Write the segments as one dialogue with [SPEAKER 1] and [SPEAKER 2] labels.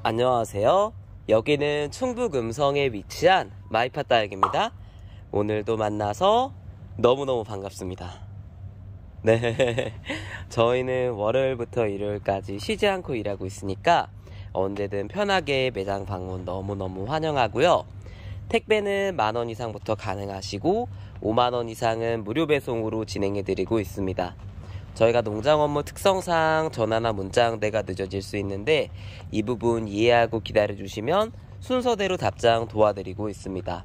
[SPEAKER 1] 안녕하세요. 여기는 충북 음성에 위치한 마이파다육입니다. 오늘도 만나서 너무너무 반갑습니다. 네, 저희는 월요일부터 일요일까지 쉬지 않고 일하고 있으니까 언제든 편하게 매장 방문 너무너무 환영하고요. 택배는 만원 이상부터 가능하시고 5만원 이상은 무료 배송으로 진행해드리고 있습니다. 저희가 농장 업무 특성상 전화나 문자 응대가 늦어질 수 있는데 이 부분 이해하고 기다려주시면 순서대로 답장 도와드리고 있습니다.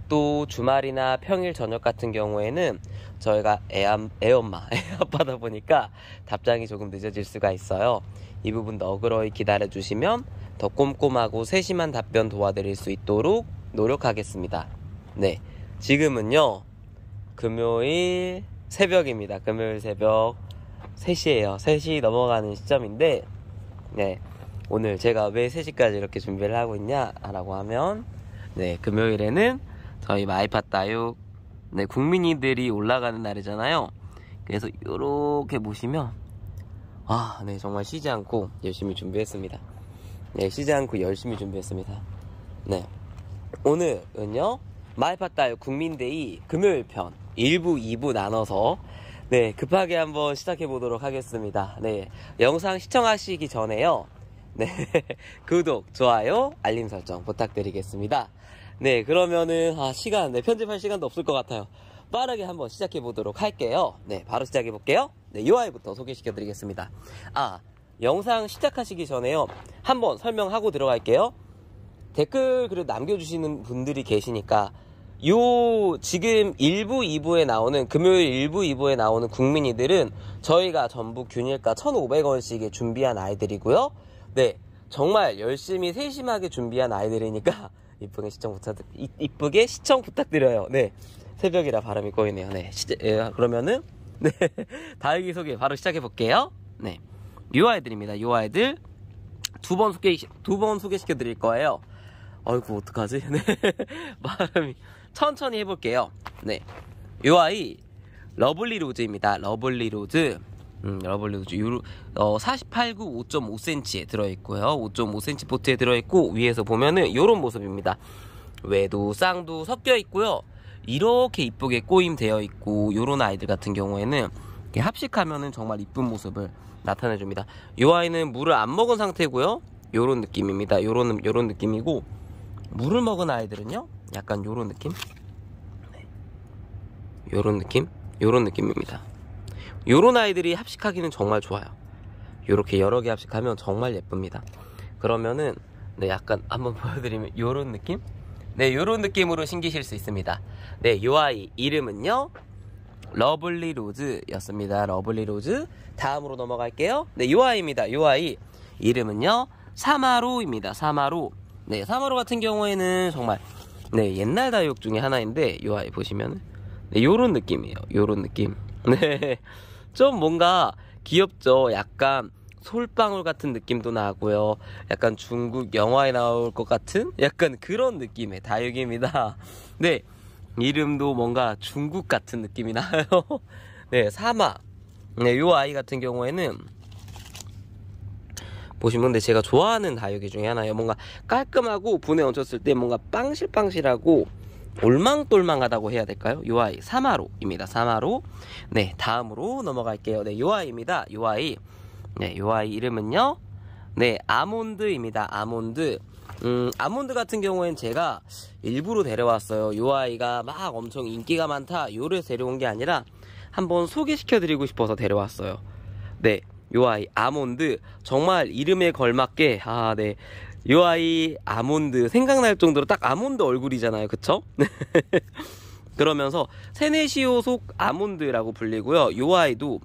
[SPEAKER 1] 또 주말이나 평일 저녁 같은 경우에는 저희가 애아빠다 보니까 답장이 조금 늦어질 수가 있어요. 이 부분 너그러이 기다려주시면 더 꼼꼼하고 세심한 답변 도와드릴 수 있도록 노력하겠습니다. 네, 지금은요 금요일 새벽입니다. 금요일 새벽 3시에요. 3시 넘어가는 시점인데, 네, 오늘 제가 왜 3시까지 이렇게 준비를 하고 있냐 라고 하면, 네, 금요일에는 저희 마이파다육 국민이들이 올라가는 날이잖아요. 그래서 이렇게 보시면 네, 정말 쉬지 않고 열심히 준비했습니다. 네, 쉬지 않고 열심히 준비했습니다. 네, 오늘은요 마이파다육 국민데이 금요일 편 1부, 2부 나눠서 네, 급하게 한번 시작해 보도록 하겠습니다. 네, 영상 시청하시기 전에요. 네, 구독, 좋아요, 알림 설정 부탁드리겠습니다. 네, 그러면은 편집할 시간도 없을 것 같아요. 빠르게 한번 시작해 보도록 할게요. 네, 바로 시작해 볼게요. 네, UI부터 소개시켜 드리겠습니다. 영상 시작하시기 전에요, 한번 설명하고 들어갈게요. 댓글 그래도 남겨주시는 분들이 계시니까 지금 1부, 2부에 나오는 금요일 1부, 2부에 나오는 국민이들은 저희가 전부 균일가 1,500원씩에 준비한 아이들이고요. 네, 정말 열심히 세심하게 준비한 아이들이니까 이쁘게 시청 부탁드려요. 네, 새벽이라 바람이 꼬이네요. 네, 그러면은 네, 다육이 소개 바로 시작해 볼게요. 네, 요 아이들입니다. 요 아이들 두 번 소개시켜 드릴 거예요. 아이고 어떡하지? 네, 말음이 천천히 해볼게요. 네, 요 아이 러블리 로즈입니다. 러블리 로즈, 러블리 로즈 48구 5.5cm에 들어있고요. 5.5cm 포트에 들어있고 위에서 보면은 요런 모습입니다. 외도 쌍도 섞여 있고요. 이렇게 이쁘게 꼬임되어 있고, 요런 아이들 같은 경우에는 이렇게 합식하면은 정말 이쁜 모습을 나타내줍니다. 요 아이는 물을 안 먹은 상태고요. 요런 느낌입니다. 요런 느낌이고, 물을 먹은 아이들은요 약간 요런 느낌? 네, 요런 느낌입니다. 요런 아이들이 합식하기는 정말 좋아요. 요렇게 여러 개 합식하면 정말 예쁩니다. 그러면은 네, 약간 한번 보여드리면 요런 느낌? 네, 요런 느낌으로 신기실 수 있습니다. 네, 요 아이 이름은요 러블리 로즈 였습니다. 러블리 로즈. 다음으로 넘어갈게요. 네, 요 아이입니다. 요 아이 이름은요 사마로입니다. 사마로. 네, 사마로 같은 경우에는 정말 네, 옛날 다육 중에 하나인데 요 아이 보시면은 네, 요런 느낌이에요. 요런 느낌. 네, 좀 뭔가 귀엽죠. 약간 솔방울 같은 느낌도 나고요. 약간 중국 영화에 나올 것 같은 약간 그런 느낌의 다육입니다. 네, 이름도 뭔가 중국 같은 느낌이 나요. 네, 사마. 네, 요 아이 같은 경우에는 보시면 근데 제가 좋아하는 다육이 중에 하나예요. 뭔가 깔끔하고 분에 얹혔을 때 뭔가 빵실빵실하고 올망똘망하다고 해야 될까요? 요 아이 사마로입니다. 사마로. 네, 다음으로 넘어갈게요. 네, 요 아이입니다. 요 아이. 네, 요 아이 이름은요 네, 아몬드입니다. 아몬드. 아몬드 같은 경우엔 제가 일부러 데려왔어요. 요 아이가 막 엄청 인기가 많다 요를 데려온 게 아니라 한번 소개시켜 드리고 싶어서 데려왔어요. 네, 요 아이 아몬드. 정말 이름에 걸맞게 네, 요 아이 아몬드 생각날 정도로 딱 아몬드 얼굴이잖아요. 그쵸? 그러면서 세네시오 속 아몬드라고 불리고요. 요 아이도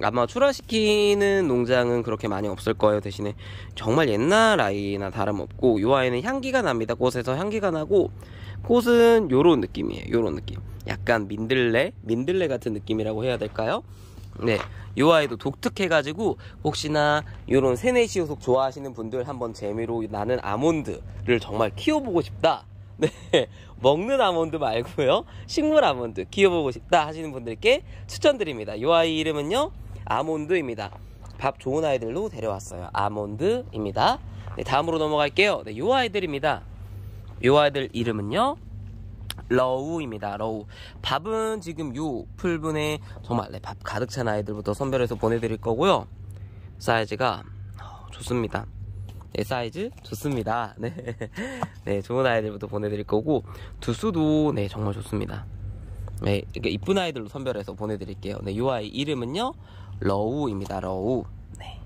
[SPEAKER 1] 아마 출하시키는 농장은 그렇게 많이 없을 거예요. 대신에 정말 옛날 아이나 다름없고, 요 아이는 향기가 납니다. 꽃에서 향기가 나고, 꽃은 요런 느낌이에요. 요런 느낌. 약간 민들레 같은 느낌이라고 해야 될까요? 네, 요 아이도 독특해가지고 혹시나 요런 세네시 요속 좋아하시는 분들 한번 재미로 나는 아몬드를 정말 키워보고 싶다. 네, 먹는 아몬드 말고요, 식물 아몬드 키워보고 싶다 하시는 분들께 추천드립니다. 요 아이 이름은요, 아몬드입니다. 밥 좋은 아이들로 데려왔어요. 아몬드입니다. 네, 다음으로 넘어갈게요. 네, 요 아이들입니다. 요 아이들 이름은요, 러우입니다. 러우. 밥은 지금 요 풀분에 정말 밥 가득 찬 아이들부터 선별해서 보내드릴 거고요. 사이즈가 좋습니다. 네, 사이즈 좋습니다. 네, 네, 좋은 아이들부터 보내드릴 거고, 두수도 네, 정말 좋습니다. 네, 이렇게 이쁜 아이들로 선별해서 보내드릴게요. 네, 요 아이 이름은요, 러우입니다. 러우. 네,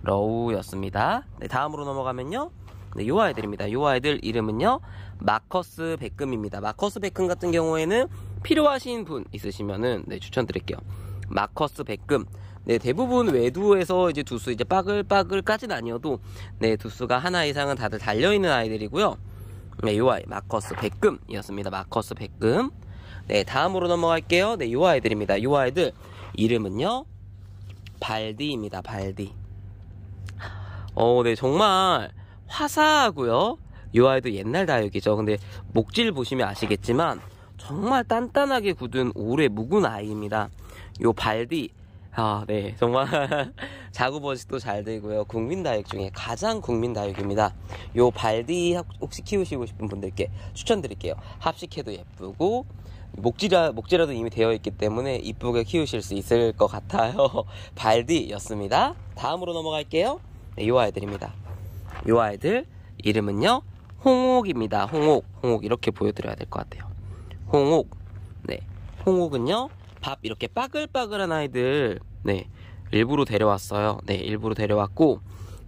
[SPEAKER 1] 러우였습니다. 네, 다음으로 넘어가면요, 네, 요 아이들입니다. 요 아이들 이름은요, 마커스 베끔입니다. 마커스 베끔 같은 경우에는 필요하신 분 있으시면은 네, 추천드릴게요. 마커스 베끔. 네, 대부분 외두에서 이제 두수 이제 빠글빠글까지는 아니어도 네, 두수가 하나 이상은 다들 달려있는 아이들이고요. 네, 요 아이 마커스 베끔이었습니다. 마커스 베끔. 네, 다음으로 넘어갈게요. 네, 요 아이들입니다. 요 아이들 이름은요, 발디입니다. 발디. 네, 정말 화사하고요. 요 아이도 옛날 다육이죠. 근데 목질 보시면 아시겠지만 정말 단단하게 굳은 오래 묵은 아이입니다. 요 발디. 네, 정말 자구버식도 잘 되고요. 국민 다육 중에 가장 국민 다육입니다. 요 발디 혹시 키우시고 싶은 분들께 추천드릴게요. 합식해도 예쁘고 목질라도 이미 되어 있기 때문에 이쁘게 키우실 수 있을 것 같아요. 발디였습니다. 다음으로 넘어갈게요. 네, 요 아이들입니다. 요 아이들 이름은요, 홍옥입니다. 홍옥. 홍옥 이렇게 보여드려야 될 것 같아요. 홍옥. 네, 홍옥은요, 밥 이렇게 빠글빠글한 아이들 네, 일부러 데려왔어요. 네, 일부러 데려왔고,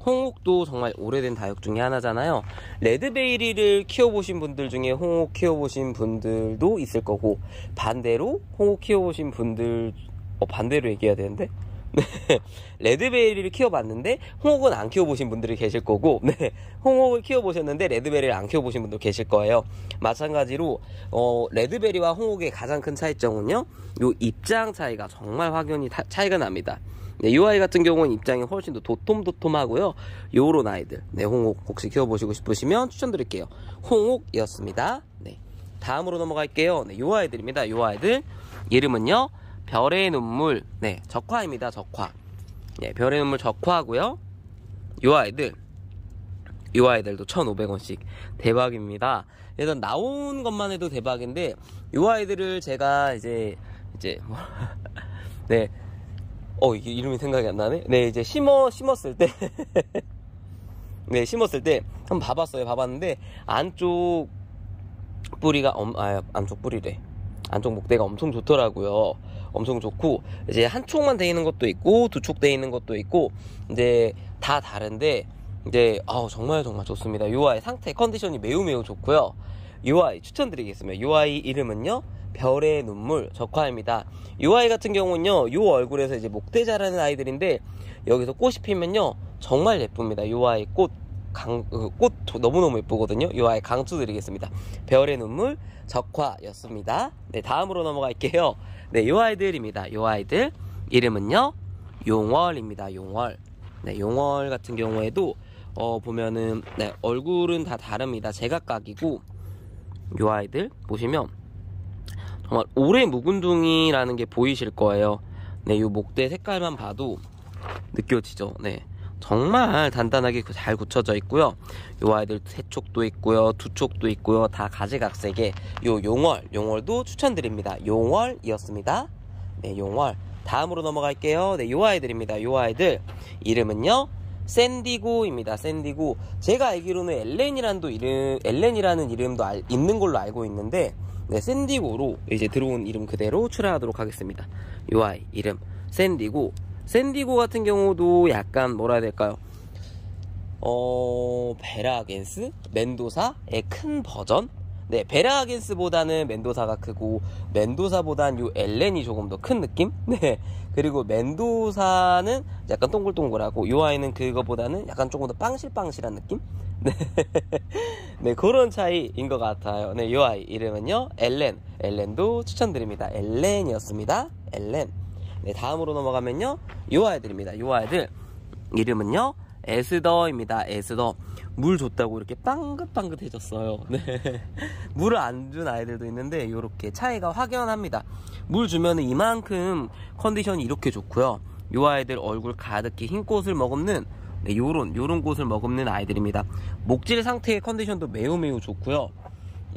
[SPEAKER 1] 홍옥도 정말 오래된 다육 중에 하나잖아요. 레드베이리를 키워보신 분들 중에 홍옥 키워보신 분들도 있을 거고, 반대로 홍옥 키워보신 분들 반대로 얘기해야 되는데 네, 레드베리를 키워봤는데 홍옥은 안 키워보신 분들이 계실 거고, 네, 홍옥을 키워보셨는데 레드베리를 안 키워보신 분도 계실 거예요. 마찬가지로 레드베리와 홍옥의 가장 큰 차이점은요, 요 입장 차이가 정말 확연히 차이가 납니다. 네, 요 아이 같은 경우는 입장이 훨씬 더 도톰도톰하고요. 요런 아이들, 네, 홍옥 혹시 키워보시고 싶으시면 추천드릴게요. 홍옥이었습니다. 네, 다음으로 넘어갈게요. 네, 요 아이들입니다. 요 아이들 이름은요, 별의 눈물. 네, 적화입니다. 적화. 네, 별의 눈물 적화하고요. 요 아이들도 1,500원씩 대박입니다. 일단 나온 것만 해도 대박인데, 요 아이들을 제가 이제 네, 이게 이름이 생각이 안 나네. 네, 이제 심었을 때 네, 심었을 때 한번 봐봤는데 안쪽 뿌리가 안쪽 뿌리래. 안쪽 목대가 엄청 좋더라고요. 엄청 좋고, 이제 한 촉만 돼 있는 것도 있고, 두 촉 돼 있는 것도 있고, 이제 다 다른데, 이제 정말 좋습니다. 요 아이 상태 컨디션이 매우 좋고요. 요 아이 추천드리겠습니다. 요 아이 이름은요, 별의 눈물 적화입니다. 요 아이 같은 경우는요, 요 얼굴에서 이제 목대 자라는 아이들인데, 여기서 꽃이 피면요, 정말 예쁩니다. 요 아이 꽃 너무너무 예쁘거든요. 요 아이 강추 드리겠습니다. 별의 눈물 적화였습니다. 네, 다음으로 넘어갈게요. 네, 요 아이들입니다. 요 아이들 이름은요, 용월입니다. 용월. 네, 용월 같은 경우에도 보면은 네, 얼굴은 다 다릅니다. 제각각이고, 요 아이들 보시면 정말 오래 묵은둥이라는 게 보이실 거예요. 네, 요 목대 색깔만 봐도 느껴지죠. 네, 정말 단단하게 잘 굳혀져 있고요. 요 아이들 세 촉도 있고요, 두 촉도 있고요, 다 가지각색의 요 용월도 추천드립니다. 용월이었습니다. 네, 용월. 다음으로 넘어갈게요. 네, 요 아이들입니다. 요 아이들 이름은요, 샌디고입니다. 샌디고. 제가 알기로는 엘렌이라는 이름도 있는 걸로 알고 있는데, 네, 샌디고로 이제 들어온 이름 그대로 출하하도록 하겠습니다. 요 아이 이름 샌디고. 샌디고 같은 경우도 약간 뭐라 해야 될까요? 베라겐스? 멘도사의 큰 버전? 네, 베라겐스보다는 멘도사가 크고, 멘도사보단 요 엘렌이 조금 더 큰 느낌? 네, 그리고 멘도사는 약간 동글동글하고, 요 아이는 그거보다는 약간 조금 더 빵실빵실한 느낌? 네, 네, 그런 차이인 것 같아요. 네, 요 아이 이름은요, 엘렌도 추천드립니다. 엘렌이었습니다. 엘렌. 네, 다음으로 넘어가면요, 요 아이들입니다. 요 아이들 이름은요 에스더입니다. 에스더. 물 줬다고 이렇게 빵긋빵긋해졌어요. 네. 물을 안 준 아이들도 있는데 이렇게 차이가 확연합니다. 물 주면은 이만큼 컨디션이 이렇게 좋고요. 요 아이들 얼굴 가득히 흰 꽃을 머금는, 네, 요런 꽃을 머금는 아이들입니다. 목질 상태의 컨디션도 매우 좋고요.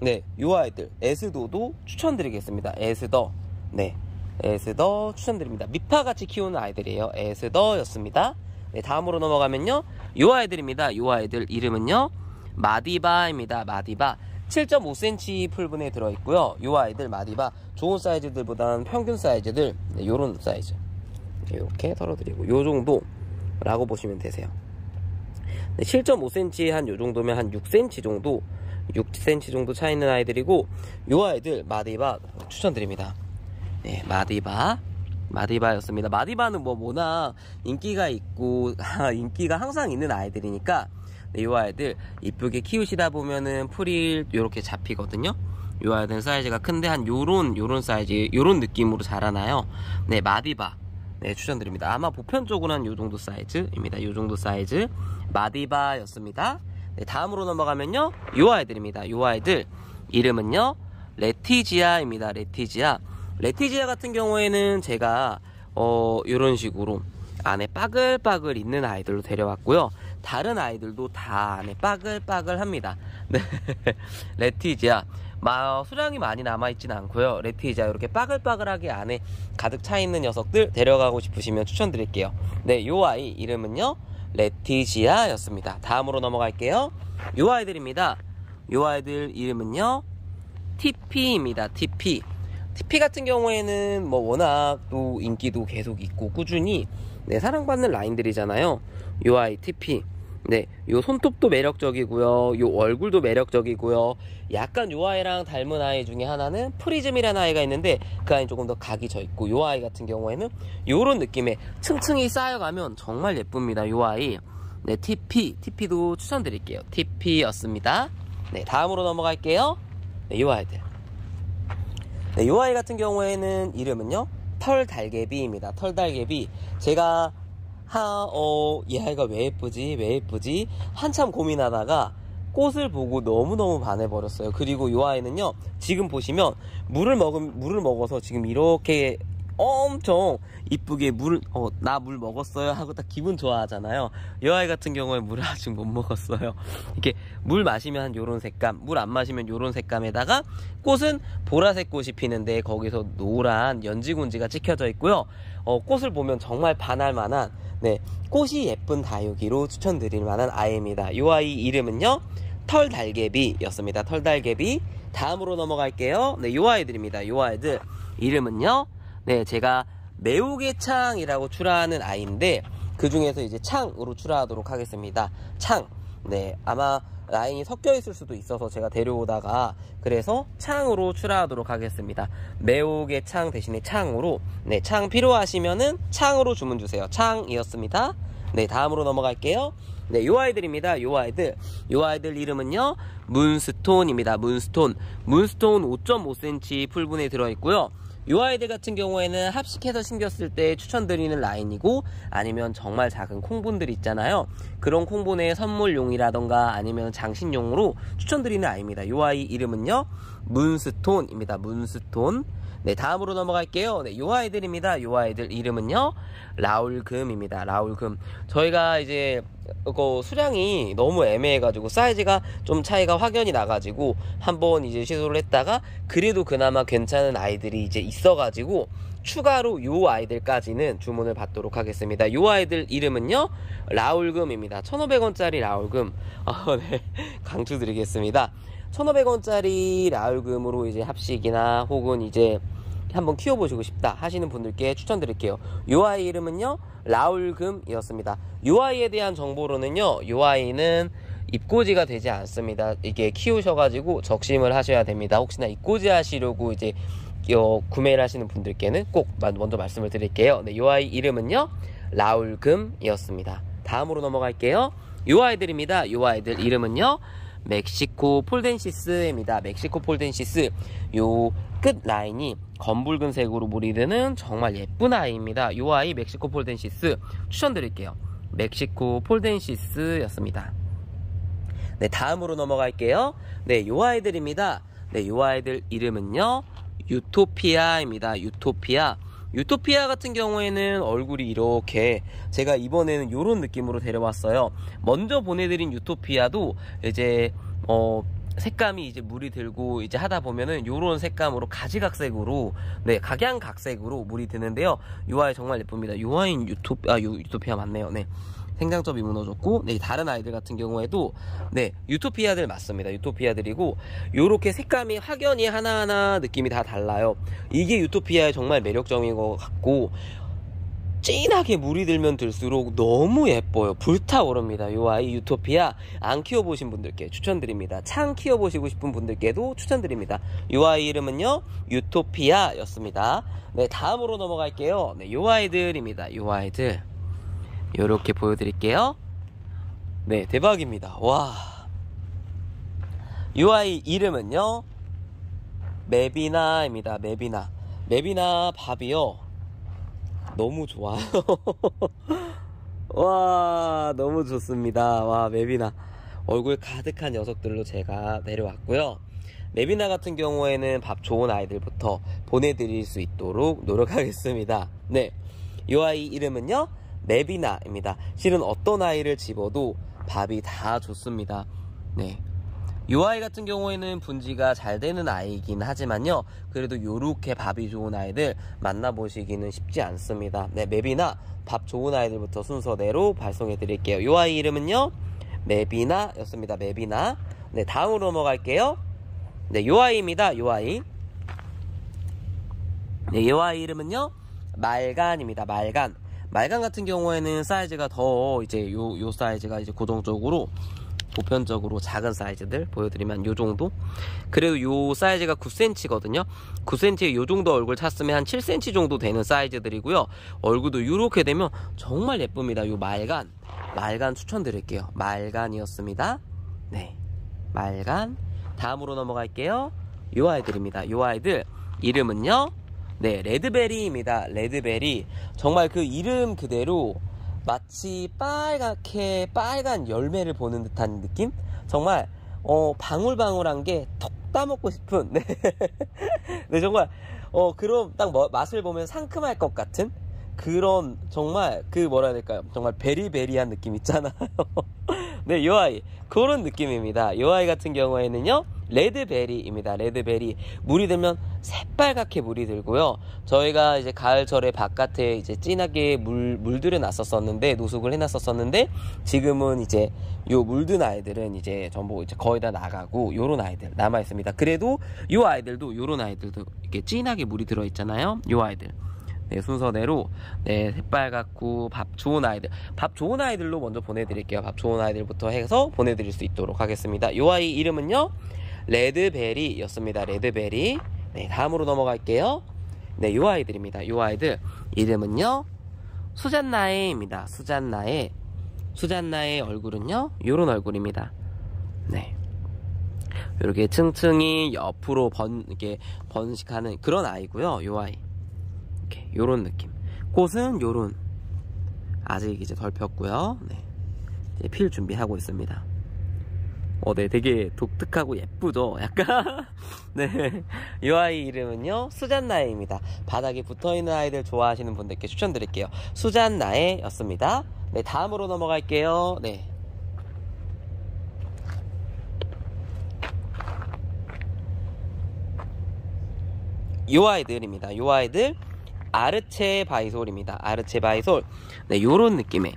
[SPEAKER 1] 네, 요 아이들 에스더도 추천드리겠습니다. 에스더. 네, 에스더 추천드립니다. 미파같이 키우는 아이들이에요. 에스더였습니다. 네, 다음으로 넘어가면요, 요 아이들입니다. 요 아이들 이름은요 마디바입니다. 마디바. 7.5cm 풀분에 들어있고요. 요 아이들 마디바 좋은 사이즈들보다는 평균 사이즈들, 네, 요런 사이즈 이렇게 털어드리고 요 정도 라고 보시면 되세요. 네, 7.5cm 한 요 정도면 한 6cm 정도 6cm 정도 차 있는 아이들이고, 요 아이들 마디바 추천드립니다. 네, 마디바였습니다. 마디바는 뭐 워낙 인기가 있고 인기가 항상 있는 아이들이니까, 네, 요 아이들 이쁘게 키우시다 보면은 풀이 요렇게 잡히거든요. 요 아이들은 사이즈가 큰데 한 요런 사이즈, 요런 느낌으로 자라나요. 네, 마디바. 네, 추천드립니다. 아마 보편적으로 한 요 정도 사이즈입니다. 요 정도 사이즈 마디바였습니다. 네, 다음으로 넘어가면요, 요 아이들입니다. 요 아이들 이름은요 레티지아입니다. 레티지아. 레티지아 같은 경우에는 제가 요런 식으로 안에 빠글빠글 있는 아이들로 데려왔고요. 다른 아이들도 다 안에 빠글빠글 합니다. 네. 레티지아 수량이 많이 남아있진 않고요. 레티지아 이렇게 빠글빠글하게 안에 가득 차있는 녀석들 데려가고 싶으시면 추천드릴게요. 네, 요 아이 이름은요 레티지아 였습니다. 다음으로 넘어갈게요. 요 아이들입니다. 요 아이들 이름은요 TP입니다. TP. TP 같은 경우에는 뭐 워낙 또 인기도 계속 있고 꾸준히, 네, 사랑받는 라인들이잖아요. 요 아이 TP. 네, 요 손톱도 매력적이고요. 요 얼굴도 매력적이고요. 약간 요 아이랑 닮은 아이 중에 하나는 프리즘이라는 아이가 있는데 그 아이는 조금 더 각이 져 있고, 요 아이 같은 경우에는 요런 느낌의 층층이 쌓여가면 정말 예쁩니다. 요 아이. 네, TP도 추천드릴게요. TP였습니다. 네, 다음으로 넘어갈게요. 네, 요 아이들. 네, 요 아이 같은 경우에는 이름은요 털달개비입니다. 털달개비. 제가 이 아이가 왜 예쁘지 한참 고민하다가 꽃을 보고 너무너무 반해버렸어요. 그리고 요 아이는요 지금 보시면 물을 먹어서 지금 이렇게 엄청 이쁘게 나 물 먹었어요 하고 딱 기분 좋아하잖아요. 이 아이 같은 경우에 물을 아직 못 먹었어요. 이렇게 물 마시면 한 요런 색감, 물 안 마시면 요런 색감에다가 꽃은 보라색 꽃이 피는데 거기서 노란 연지곤지가 찍혀져 있고요. 꽃을 보면 정말 반할 만한, 네, 꽃이 예쁜 다육이로 추천드릴 만한 아이입니다. 이 아이 이름은요 털달개비였습니다. 털달개비. 다음으로 넘어갈게요. 네, 요 아이들입니다. 요 아이들 이름은요, 네, 제가 매우개창이라고 출하하는 아이인데 그 중에서 이제 창으로 출하하도록 하겠습니다. 창. 네, 아마 라인이 섞여 있을 수도 있어서 제가 데려오다가 그래서 창으로 출하하도록 하겠습니다. 매우개창 대신에 창으로. 네, 창 필요하시면은 창으로 주문 주세요. 창이었습니다. 네, 다음으로 넘어갈게요. 네, 요 아이들입니다. 요 아이들 이름은요 문스톤입니다. 문스톤 5.5cm 풀분에 들어있고요. 요 아이들 같은 경우에는 합식해서 심겼을 때 추천드리는 라인이고, 아니면 정말 작은 콩분들 있잖아요. 그런 콩분의 선물용이라던가 아니면 장식용으로 추천드리는 아이입니다. 요 아이 이름은요 문스톤입니다. 문스톤. 네, 다음으로 넘어갈게요. 네, 요 아이들입니다. 요 아이들 이름은요 라울금입니다. 라울금. 저희가 이제 수량이 너무 애매해가지고 사이즈가 좀 차이가 확연히 나가지고 한번 이제 시도를 했다가 그래도 그나마 괜찮은 아이들이 이제 있어가지고 추가로 요 아이들까지는 주문을 받도록 하겠습니다. 요 아이들 이름은요 라울금입니다. 1,500원짜리 라울금. 네, 강추드리겠습니다. 1,500원짜리 라울금으로 이제 합식이나 혹은 이제 한번 키워보시고 싶다 하시는 분들께 추천드릴게요. 요 아이 이름은요 라울금이었습니다. 요 아이에 대한 정보로는요, 요 아이는 입고지가 되지 않습니다. 이게 키우셔가지고 적심을 하셔야 됩니다. 혹시나 입고지 하시려고 이제 구매를 하시는 분들께는 꼭 먼저 말씀을 드릴게요. 네, 요 아이 이름은요 라울금이었습니다. 다음으로 넘어갈게요. 요 아이들입니다. 요 아이들 이름은요 멕시코 폴덴시스입니다. 멕시코 폴덴시스. 요 끝 라인이 검붉은 색으로 물이 드는 정말 예쁜 아이입니다. 요 아이 멕시코 폴덴시스 추천드릴게요. 멕시코 폴덴시스였습니다. 네, 다음으로 넘어갈게요. 네, 요 아이들입니다. 네, 요 아이들 이름은요, 유토피아입니다. 유토피아. 유토피아 같은 경우에는 얼굴이 이렇게, 제가 이번에는 요런 느낌으로 데려왔어요. 먼저 보내드린 유토피아도 이제 색감이 이제 물이 들고 이제 하다 보면은 요런 색감으로 가지각색으로, 네, 각양각색으로 물이 드는데요. 요 아이 정말 예쁩니다. 요 아이는 유토피아 맞네요. 네, 생장점이 무너졌고, 네, 다른 아이들 같은 경우에도, 네, 유토피아들 맞습니다. 유토피아들이고, 요렇게 색감이 확연히 하나하나 느낌이 다 달라요. 이게 유토피아의 정말 매력점인 것 같고, 진하게 물이 들면 들수록 너무 예뻐요. 불타오릅니다. 요 아이 유토피아 안 키워보신 분들께 추천드립니다. 창 키워보시고 싶은 분들께도 추천드립니다. 요 아이 이름은요, 유토피아 였습니다. 네, 다음으로 넘어갈게요. 네, 요 아이들입니다. 요 아이들 요렇게 보여드릴게요. 네, 대박입니다. 와, 요 아이 이름은요, 메비나입니다. 메비나 밥이요, 너무 좋아요. 와, 너무 좋습니다. 와, 메비나 얼굴 가득한 녀석들로 제가 내려왔고요. 메비나 같은 경우에는 밥 좋은 아이들부터 보내드릴 수 있도록 노력하겠습니다. 네, 이 아이 이름은요, 메비나입니다. 실은 어떤 아이를 집어도 밥이 다 좋습니다. 네, 이 아이 같은 경우에는 분지가 잘 되는 아이이긴 하지만요, 그래도 요렇게 밥이 좋은 아이들 만나보시기는 쉽지 않습니다. 네, 메비나 밥 좋은 아이들부터 순서대로 발송해 드릴게요. 이 아이 이름은요, 메비나 였습니다. 메비나. 네, 다음으로 넘어갈게요. 네, 요 아이입니다. 요 아이. 네, 요 아이 이름은요, 말간입니다. 말간 같은 경우에는 사이즈가 더 이제 요 사이즈가 이제 고정적으로 보편적으로 작은 사이즈들 보여드리면 요 정도. 그래도 요 사이즈가 9cm거든요 9cm에 요 정도 얼굴 찼으면 한 7cm 정도 되는 사이즈들이고요. 얼굴도 요렇게 되면 정말 예쁩니다. 요 말간 추천드릴게요. 말간이었습니다. 네, 말간. 다음으로 넘어갈게요. 요 아이들입니다. 요 아이들 이름은요, 네, 레드베리입니다. 레드베리. 정말 그 이름 그대로 마치 빨갛게 빨간 열매를 보는 듯한 느낌? 정말 방울방울한 게 톡 따먹고 싶은, 네. 네, 정말 그럼 딱 맛을 보면 상큼할 것 같은 그런, 정말 그 뭐라 해야 될까요? 정말 베리베리한 느낌 있잖아요. 네, 요 아이 그런 느낌입니다. 요 아이 같은 경우에는요, 레드베리입니다. 레드베리. 물이 들면 새빨갛게 물이 들고요. 저희가 이제 가을철에 바깥에 이제 진하게 물들여 놨었었는데, 노숙을 해놨었었는데, 지금은 이제 요 물든 아이들은 이제 전부 이제 거의 다 나가고 요런 아이들 남아 있습니다. 그래도 요 아이들도, 요런 아이들도 이렇게 진하게 물이 들어 있잖아요. 요 아이들. 네, 순서대로, 네, 새빨갛고 밥 좋은 아이들로 먼저 보내드릴게요. 밥 좋은 아이들부터 해서 보내드릴 수 있도록 하겠습니다. 요 아이 이름은요, 레드베리 였습니다. 레드베리. 네, 다음으로 넘어갈게요. 네, 요 아이들입니다. 요 아이들 이름은요, 수잔나에입니다. 수잔나의 얼굴은요, 요런 얼굴입니다. 네, 이렇게 층층이 옆으로 이렇게 번식하는 그런 아이고요. 요 아이 이렇게 요런 느낌. 꽃은 요런, 아직 이제 덜 폈고요. 네, 이제 필 준비하고 있습니다. 네, 되게 독특하고 예쁘죠? 약간. 네, 이 아이 이름은요, 수잔나에입니다. 바닥에 붙어있는 아이들 좋아하시는 분들께 추천드릴게요. 수잔나에 였습니다. 네, 다음으로 넘어갈게요. 네, 요 아이들입니다. 요 아이들 아르체 바이솔입니다. 아르체 바이솔. 네, 요런 느낌의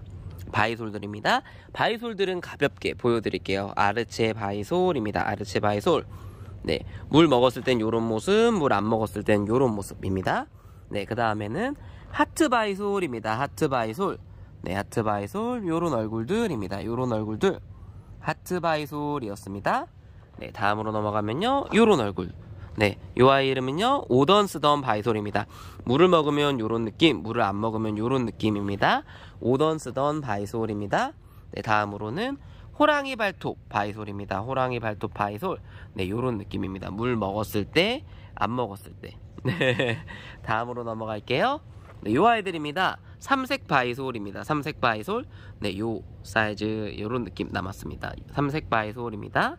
[SPEAKER 1] 바이솔들입니다. 바이솔들은 가볍게 보여드릴게요. 아르체 바이솔입니다. 아르체 바이솔. 네, 물 먹었을 땐 요런 모습, 물 안 먹었을 땐 요런 모습입니다. 네, 그 다음에는 하트 바이솔입니다. 하트 바이솔. 네, 하트 바이솔. 요런 얼굴들입니다. 요런 얼굴들. 하트 바이솔이었습니다. 네, 다음으로 넘어가면요, 요런 얼굴. 네, 요 아이 이름은요, 오던 쓰던 바이솔입니다. 물을 먹으면 요런 느낌, 물을 안 먹으면 요런 느낌입니다. 오던 쓰던 바이솔입니다. 네, 다음으로는 호랑이 발톱 바이솔입니다. 호랑이 발톱 바이솔. 네, 요런 느낌입니다. 물 먹었을 때, 안 먹었을 때. 네, 다음으로 넘어갈게요. 네, 요 아이들입니다. 삼색 바이솔입니다. 삼색 바이솔. 네, 요 사이즈 요런 느낌 남았습니다. 삼색 바이솔입니다.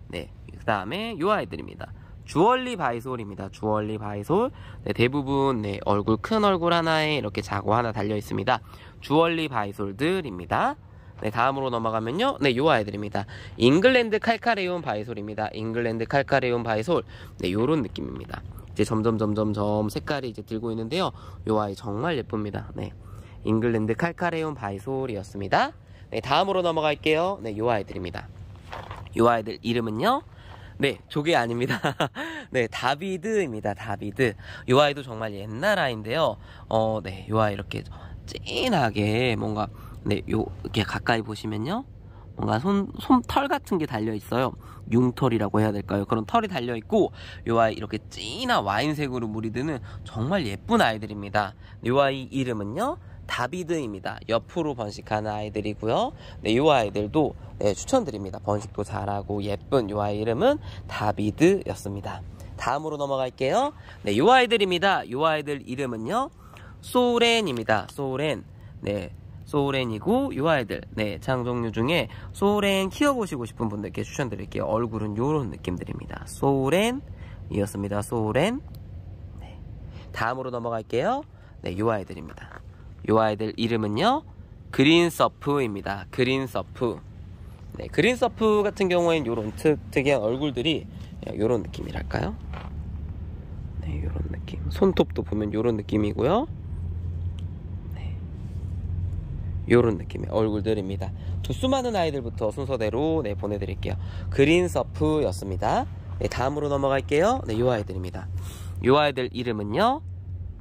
[SPEAKER 1] 네, 그 다음에 요 아이들입니다. 주얼리 바이솔입니다. 주얼리 바이솔. 네, 대부분 네, 얼굴 큰 얼굴 하나에 이렇게 자고 하나 달려 있습니다. 주얼리 바이솔들입니다. 네, 다음으로 넘어가면요. 네, 요 아이들입니다. 잉글랜드 칼카레온 바이솔입니다. 잉글랜드 칼카레온 바이솔. 네, 요런 느낌입니다. 이제 점점 색깔이 이제 들고 있는데요. 요 아이 정말 예쁩니다. 네, 잉글랜드 칼카레온 바이솔이었습니다. 네, 다음으로 넘어갈게요. 네, 요 아이들입니다. 요 아이들 이름은요. 네, 조개 아닙니다. 네, 다비드입니다. 다비드. 요 아이도 정말 옛날 아이인데요. 네, 요 아이 이렇게 진하게 뭔가 네, 이렇게 가까이 보시면요. 뭔가 솜털 같은 게 달려 있어요. 융털이라고 해야 될까요? 그런 털이 달려 있고, 요 아이 이렇게 진한 와인색으로 물이 드는 정말 예쁜 아이들입니다. 요 아이 이름은요. 다비드입니다. 옆으로 번식하는 아이들이고요. 네, 요 아이들도 네, 추천드립니다. 번식도 잘하고 예쁜 요 아이 이름은 다비드였습니다. 다음으로 넘어갈게요. 네, 요 아이들입니다. 요 아이들 이름은요. 소렌입니다. 소렌. 네. 소렌이고 요 아이들 네, 장종류 중에 소렌 키워보시고 싶은 분들께 추천드릴게요. 얼굴은 요런 느낌들입니다. 소렌이었습니다. 소렌. 네. 다음으로 넘어갈게요. 네, 요 아이들입니다. 요 아이들 이름은요. 그린서프입니다. 그린서프. 네, 그린서프 같은 경우엔 요런 특이한 얼굴들이 요런 느낌이랄까요? 네, 요런 느낌. 손톱도 보면 요런 느낌이고요. 요런 느낌의 얼굴들입니다. 두수 많은 아이들부터 순서대로 네, 보내드릴게요. 그린서프였습니다. 네, 다음으로 넘어갈게요. 네, 요 아이들입니다. 요 아이들 이름은요.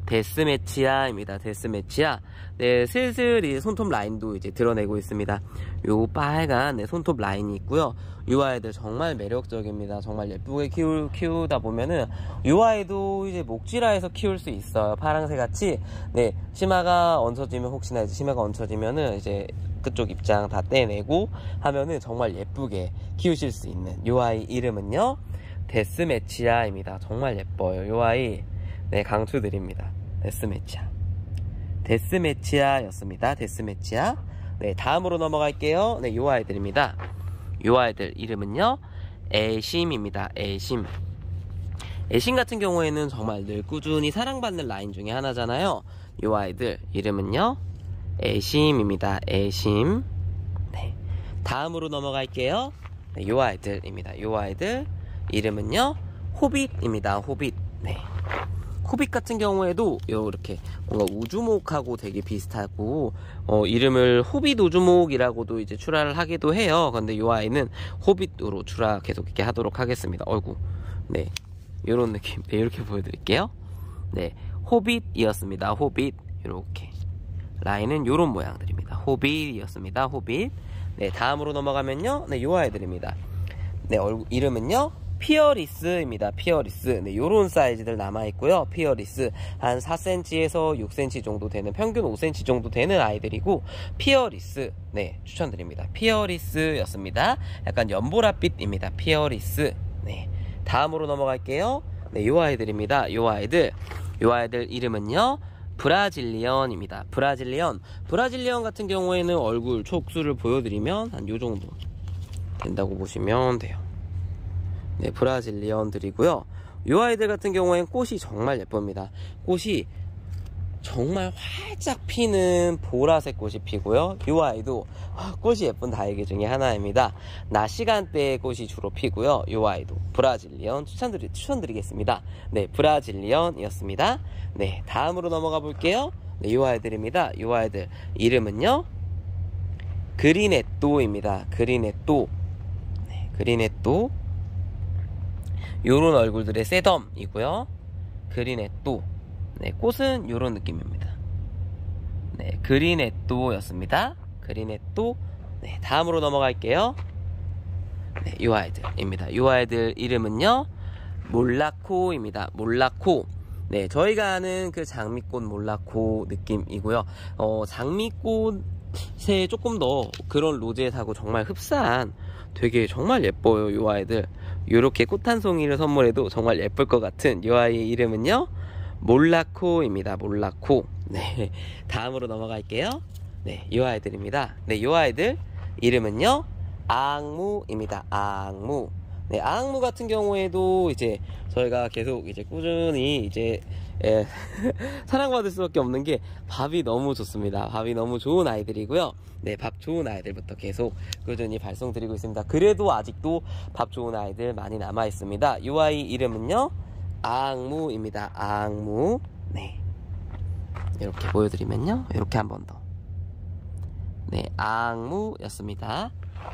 [SPEAKER 1] 데스매치아입니다. 데스매치아. 네, 슬슬 이 손톱 라인도 이제 드러내고 있습니다. 요 빨간 네, 손톱 라인이 있고요. 요 아이들 정말 매력적입니다. 정말 예쁘게 키우다 보면은 요 아이도 이제 목질화해서 키울 수 있어요. 파랑새 같이. 네, 치마가 얹혀지면 혹시나 이제 치마가 얹혀지면은 이제 그쪽 입장 다 떼내고 하면은 정말 예쁘게 키우실 수 있는 요 아이 이름은요. 데스매치아입니다. 정말 예뻐요. 요 아이 네, 강추드립니다. 데스매치아. 데스매치아였습니다. 데스매치아. 네, 다음으로 넘어갈게요. 네, 요 아이들입니다. 요 아이들 이름은요. 애심입니다. 애심. 애심 같은 경우에는 정말 늘 꾸준히 사랑받는 라인 중에 하나잖아요. 요 아이들 이름은요. 애심입니다. 애심. 네. 다음으로 넘어갈게요. 네, 요 아이들입니다. 요 아이들 이름은요. 호빗입니다. 호빗. 네. 호빗 같은 경우에도 이렇게 뭔가 우주목하고 되게 비슷하고 이름을 호빗 우주목이라고도 이제 출하를 하기도 해요. 근데 이 아이는 호빗으로 출하 계속 이렇게 하도록 하겠습니다. 어이구, 네, 이런 느낌. 네, 이렇게 보여드릴게요. 네, 호빗이었습니다. 호빗. 이렇게 라인은 이런 모양들입니다. 호빗이었습니다. 호빗. 네, 다음으로 넘어가면요. 네, 이 아이들입니다. 네, 이름은요. 피어리스입니다. 피어리스. 네, 요런 사이즈들 남아있고요. 피어리스. 한 4cm에서 6cm 정도 되는, 평균 5cm 정도 되는 아이들이고, 피어리스. 네, 추천드립니다. 피어리스였습니다. 약간 연보라빛입니다. 피어리스. 네. 다음으로 넘어갈게요. 네, 요 아이들입니다. 요 아이들 이름은요. 브라질리언입니다. 브라질리언. 브라질리언 같은 경우에는 얼굴 촉수를 보여드리면 한 요 정도 된다고 보시면 돼요. 네, 브라질리언들이고요. 요 아이들 같은 경우엔 꽃이 정말 예쁩니다. 꽃이 정말 활짝 피는 보라색 꽃이 피고요. 요 아이도 꽃이 예쁜 다이개 중에 하나입니다. 낮 시간대에 꽃이 주로 피고요. 요 아이도 브라질리언 추천드리겠습니다. 네, 브라질리언이었습니다. 네, 다음으로 넘어가 볼게요. 네, 요 아이들입니다. 요 아이들 이름은요. 그리네또입니다. 그리네또. 네, 그리네또. 요런 얼굴들의 새덤이고요. 그리네또. 네, 꽃은 요런 느낌입니다. 네, 그리네또였습니다. 그리네또. 네, 다음으로 넘어갈게요. 네, 요 아이들입니다. 요 아이들 이름은요. 몰라코입니다. 몰라코. 네, 저희가 아는 그 장미꽃 몰라코 느낌이고요. 장미꽃 새에 조금 더 그런 로제하고 정말 흡사한 되게 정말 예뻐요. 요 아이들 요렇게 꽃 한 송이를 선물해도 정말 예쁠 것 같은 요 아이의 이름은요 몰라코입니다. 몰라코. 네, 다음으로 넘어갈게요. 네, 요 아이들입니다. 네, 요 아이들 이름은요 앙무입니다. 앙무. 네, 앙무 같은 경우에도 이제 저희가 계속 이제 꾸준히 이제 사랑받을 수밖에 없는 게 밥이 너무 좋습니다. 밥이 너무 좋은 아이들이고요. 네, 밥 좋은 아이들부터 계속 꾸준히 발송드리고 있습니다. 그래도 아직도 밥 좋은 아이들 많이 남아 있습니다. 이 아이 이름은요 앙무입니다. 앙무. 네, 이렇게 보여드리면요, 이렇게 한 번 더. 네, 앙무였습니다.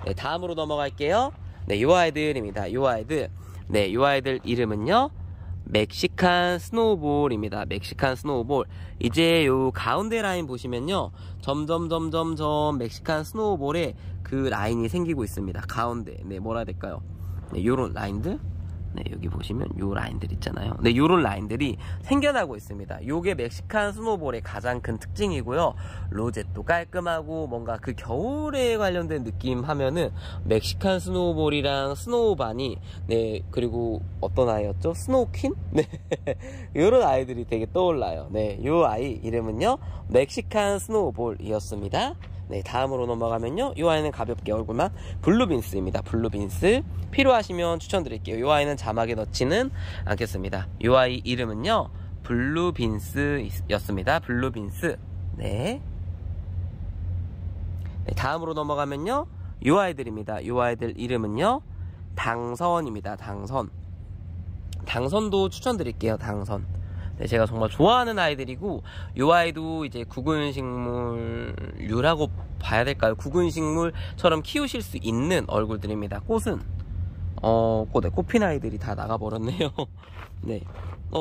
[SPEAKER 1] 네, 다음으로 넘어갈게요. 네, 요 아이들입니다. 요 아이들. 네, 요 아이들 이름은요 멕시칸 스노우볼입니다. 멕시칸 스노우볼. 이제 요 가운데 라인 보시면요 점점 멕시칸 스노우볼에 그 라인이 생기고 있습니다. 가운데. 네, 뭐라 해야 될까요? 네, 요런 라인들. 네, 여기 보시면 요 라인들 있잖아요. 네, 요런 라인들이 생겨나고 있습니다. 요게 멕시칸 스노우볼의 가장 큰 특징이고요. 로zet도 깔끔하고 뭔가 그 겨울에 관련된 느낌 하면은 멕시칸 스노우볼이랑 스노우바니, 네, 그리고 어떤 아이였죠? 스노우퀸? 네, 요런 아이들이 되게 떠올라요. 네, 요 아이 이름은요 멕시칸 스노우볼이었습니다. 네, 다음으로 넘어가면요, 이 아이는 가볍게 얼굴만 블루빈스입니다. 블루빈스. 필요하시면 추천드릴게요. 이 아이는 자막에 넣지는 않겠습니다. 이 아이 이름은요 블루빈스였습니다. 블루빈스. 네. 네, 다음으로 넘어가면요, 이 아이들입니다. 이 아이들 이름은요 당선입니다. 당선. 당선도 추천드릴게요. 당선. 네, 제가 정말 좋아하는 아이들이고, 요 아이도 이제 구근식물류라고 봐야 될까요? 구근식물처럼 키우실 수 있는 얼굴들입니다. 꽃은 꽃핀 아이들이 다 나가버렸네요. 네.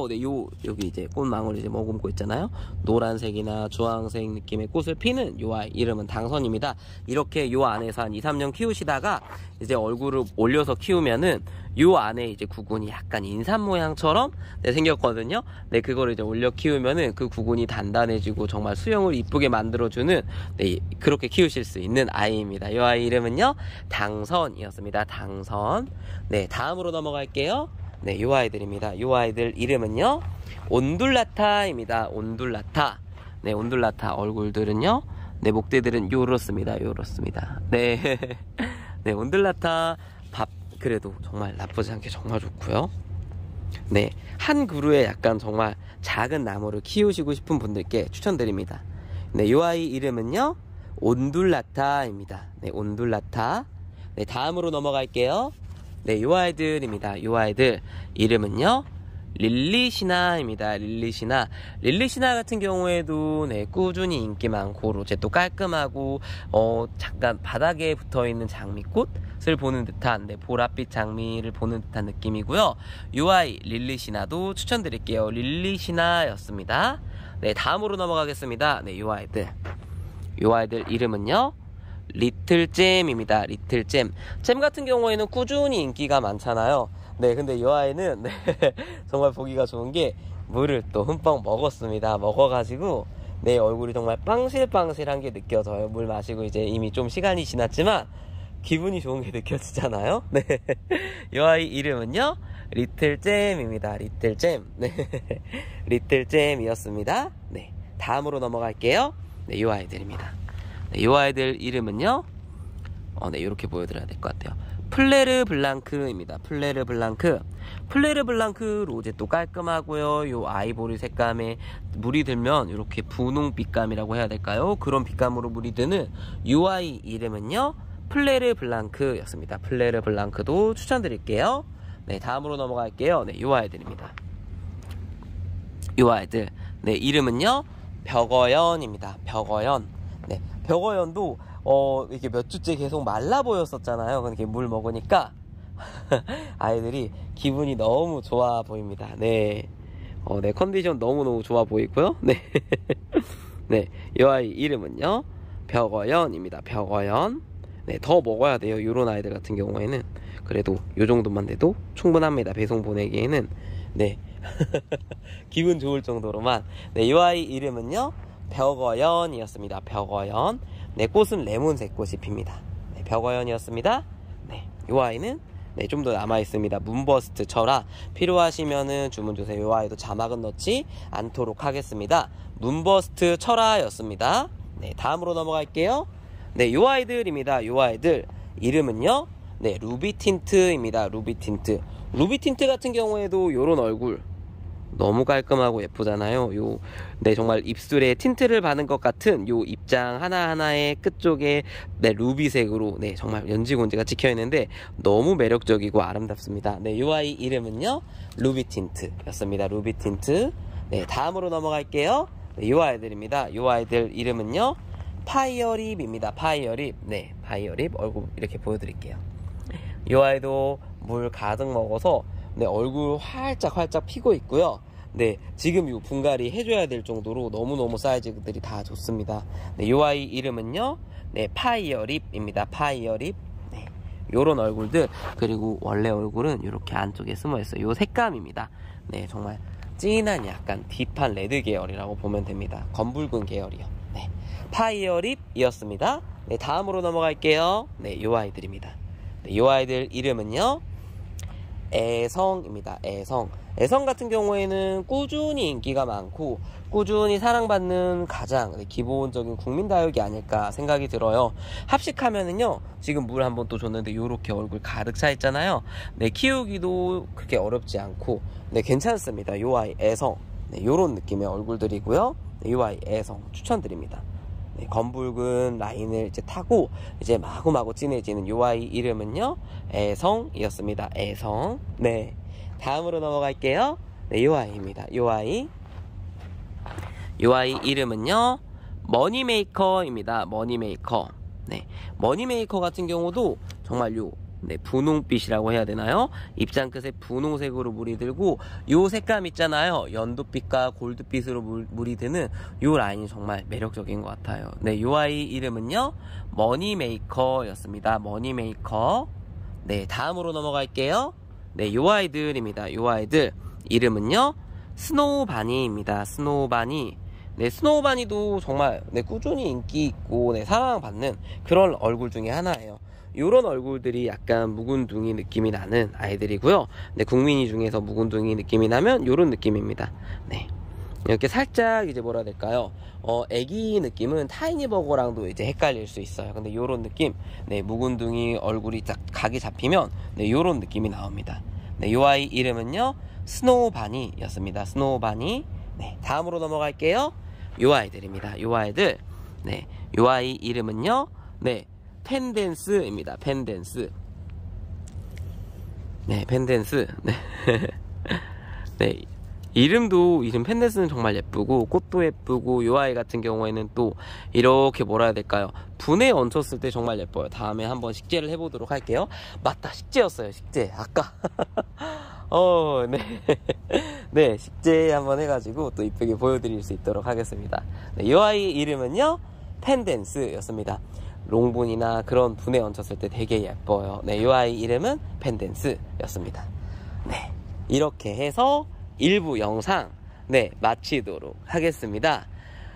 [SPEAKER 1] 네, 여기 이제 꽃망울 이제 머금고 있잖아요. 노란색이나 주황색 느낌의 꽃을 피는 요 아이 이름은 당선입니다. 이렇게 요 안에서 한 2, 3년 키우시다가 이제 얼굴을 올려서 키우면은 요 안에 이제 구근이 약간 인삼 모양처럼 네, 생겼거든요. 네, 그거를 이제 올려 키우면은 그 구근이 단단해지고 정말 수영을 이쁘게 만들어주는, 네, 그렇게 키우실 수 있는 아이입니다. 요 아이 이름은요 당선이었습니다. 당선. 네, 다음으로 넘어갈게요. 네, 요 아이들입니다. 요 아이들 이름은요 온둘라타입니다. 온둘라타. 네, 온둘라타 얼굴들은요, 네, 목대들은 요렇습니다. 요렇습니다. 네. 네, 온둘라타 밥 그래도 정말 나쁘지 않게 정말 좋고요. 네, 한 그루에 약간 정말 작은 나무를 키우시고 싶은 분들께 추천드립니다. 네, 요 아이 이름은요 온둘라타입니다. 네, 온둘라타. 네, 다음으로 넘어갈게요. 네, 요 아이들입니다. 요 아이들 이름은요 릴리시나입니다. 릴리시나. 릴리시나 같은 경우에도 네, 꾸준히 인기 많고 로제도 깔끔하고 잠깐 바닥에 붙어있는 장미꽃을 보는 듯한, 네, 보랏빛 장미를 보는 듯한 느낌이고요. 요 아이 릴리시나도 추천드릴게요. 릴리시나였습니다. 네, 다음으로 넘어가겠습니다. 네, 요 아이들 이름은요 리틀잼입니다. 리틀잼. 잼 같은 경우에는 꾸준히 인기가 많잖아요. 네, 근데 이 아이는 네, 정말 보기가 좋은 게 물을 또 흠뻑 먹었습니다. 먹어가지고 내 얼굴이 정말 빵실빵실한 게 느껴져요. 물 마시고 이제 이미 좀 시간이 지났지만 기분이 좋은 게 느껴지잖아요. 네, 이 아이 이름은요 리틀잼입니다. 리틀잼. 네, 리틀잼이었습니다. 네, 다음으로 넘어갈게요. 네, 이 아이들입니다. 네, 요 아이들 이름은요 네, 이렇게 보여드려야 될 것 같아요. 플레르 블랑크입니다. 플레르 블랑크. 플레르 블랑크 로제도 깔끔하고요. 요 아이보리 색감에 물이 들면 이렇게 분홍 빛감이라고 해야 될까요? 그런 빛감으로 물이 드는 요 아이 이름은요 플레르 블랑크였습니다. 플레르 블랑크도 추천드릴게요. 네, 다음으로 넘어갈게요. 네, 요 아이들입니다. 요 아이들. 네, 이름은요 벽어연입니다. 벽어연. 네, 벽어연도 이렇게 몇 주째 계속 말라 보였었잖아요. 그렇게 물 먹으니까 아이들이 기분이 너무 좋아 보입니다. 네, 네, 컨디션 너무너무 좋아 보이고요. 네, 네, 이 아이 이름은요 벽어연입니다. 벽어연. 네, 더 먹어야 돼요. 이런 아이들 같은 경우에는 그래도 요 정도만 돼도 충분합니다. 배송 보내기에는. 네, 기분 좋을 정도로만. 네, 이 아이 이름은요 벽어연이었습니다. 벽어연. 네, 꽃은 레몬색 꽃이 핍니다. 네, 벽어연이었습니다. 네, 이 아이는 네, 좀 더 남아있습니다. 문버스트 철화 필요하시면은 주문주세요. 이 아이도 자막은 넣지 않도록 하겠습니다. 문버스트 철화였습니다. 네, 다음으로 넘어갈게요. 네, 요 아이들입니다. 요 아이들 이름은요, 네, 루비틴트입니다. 루비틴트. 루비틴트 같은 경우에도 요런 얼굴 너무 깔끔하고 예쁘잖아요. 네, 정말 입술에 틴트를 바른 것 같은 요 입장 하나하나의 끝쪽에 네, 루비색으로 네, 정말 연지곤지가 찍혀 있는데 너무 매력적이고 아름답습니다. 네, 요 아이 이름은요, 루비틴트였습니다. 루비틴트. 네, 다음으로 넘어갈게요. 네, 요 아이들입니다. 요 아이들 이름은요, 파이어립입니다. 파이어립. 네, 파이어립 얼굴 이렇게 보여드릴게요. 요 아이도 물 가득 먹어서 네, 얼굴 활짝 피고 있고요. 네, 지금 요 분갈이 해줘야 될 정도로 너무너무 사이즈들이 다 좋습니다. 네, 요 아이 이름은요, 네, 파이어립입니다. 파이어립. 네, 요런 얼굴들. 그리고 원래 얼굴은 이렇게 안쪽에 숨어 있어요. 요 색감입니다. 네, 정말 진한 약간 딥한 레드 계열이라고 보면 됩니다. 검붉은 계열이요. 네, 파이어립이었습니다. 네, 다음으로 넘어갈게요. 네, 요 아이들입니다. 네, 요 아이들 이름은요, 애성입니다. 애성. 애성 같은 경우에는 꾸준히 인기가 많고 꾸준히 사랑받는 가장 기본적인 국민다육이 아닐까 생각이 들어요. 합식하면은요, 지금 물 한번 또 줬는데 요렇게 얼굴 가득 차 있잖아요. 네, 키우기도 그렇게 어렵지 않고 네, 괜찮습니다. 요 아이 애성. 네, 요런 느낌의 얼굴들이고요. 네, 요 아이 애성 추천드립니다. 네, 검붉은 라인을 이제 타고 이제 마구마구 진해지는 요 아이 이름은요, 애성이었습니다. 애성. 네, 다음으로 넘어갈게요. 네, 요 아이입니다. 요 아이 이름은요, 머니메이커입니다. 머니메이커. 네, 머니메이커 같은 경우도 정말 네, 분홍빛이라고 해야 되나요? 입장 끝에 분홍색으로 물이 들고 요 색감 있잖아요. 연두빛과 골드빛으로 물이 드는 요 라인이 정말 매력적인 것 같아요. 네, 요 아이 이름은요, 머니메이커였습니다. 머니메이커. 네, 다음으로 넘어갈게요. 네, 요 아이들입니다. 요 아이들 이름은요, 스노우바니입니다. 스노우바니. 네, 스노우바니도 정말 네, 꾸준히 인기 있고 네, 사랑받는 그런 얼굴 중에 하나예요. 요런 얼굴들이 약간 묵은둥이 느낌이 나는 아이들이고요. 네, 국민이 중에서 묵은둥이 느낌이 나면 요런 느낌입니다. 네, 이렇게 살짝 이제 뭐라 해야 될까요? 애기 느낌은 타이니버거랑도 이제 헷갈릴 수 있어요. 근데 요런 느낌, 네, 묵은둥이 얼굴이 딱 각이 잡히면 네, 요런 느낌이 나옵니다. 네, 요 아이 이름은요, 스노우바니였습니다. 스노우바니. 네, 다음으로 넘어갈게요. 요 아이들입니다. 요 아이들. 네, 요 아이 이름은요, 네, 펜댄스입니다. 펜댄스. 네, 펜댄스. 네. 네, 이름 펜댄스는 정말 예쁘고 꽃도 예쁘고 요 아이 같은 경우에는 또 이렇게 뭐라 해야 될까요? 분에 얹혔을 때 정말 예뻐요. 다음에 한번 식재를 해보도록 할게요. 맞다, 식재였어요. 식재 아까. 네. 네, 식재 한번 해가지고 또 이쁘게 보여드릴 수 있도록 하겠습니다. 네, 이 아이 이름은요, 펜댄스였습니다. 롱분이나 그런 분에 얹혔을 때 되게 예뻐요. 네, 이 아이 이름은 펜댄스였습니다. 네, 이렇게 해서 1부 영상 네, 마치도록 하겠습니다.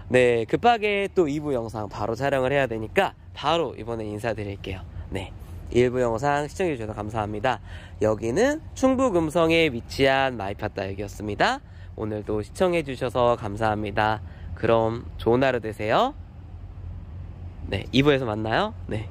[SPEAKER 1] 네, 급하게 또 2부 영상 바로 촬영을 해야 되니까 바로 이번에 인사드릴게요. 네, 1부 영상 시청해주셔서 감사합니다. 여기는 충북 음성에 위치한 마이팟다육이었습니다. 오늘도 시청해주셔서 감사합니다. 그럼 좋은 하루 되세요. 네, 2부에서 만나요. 네.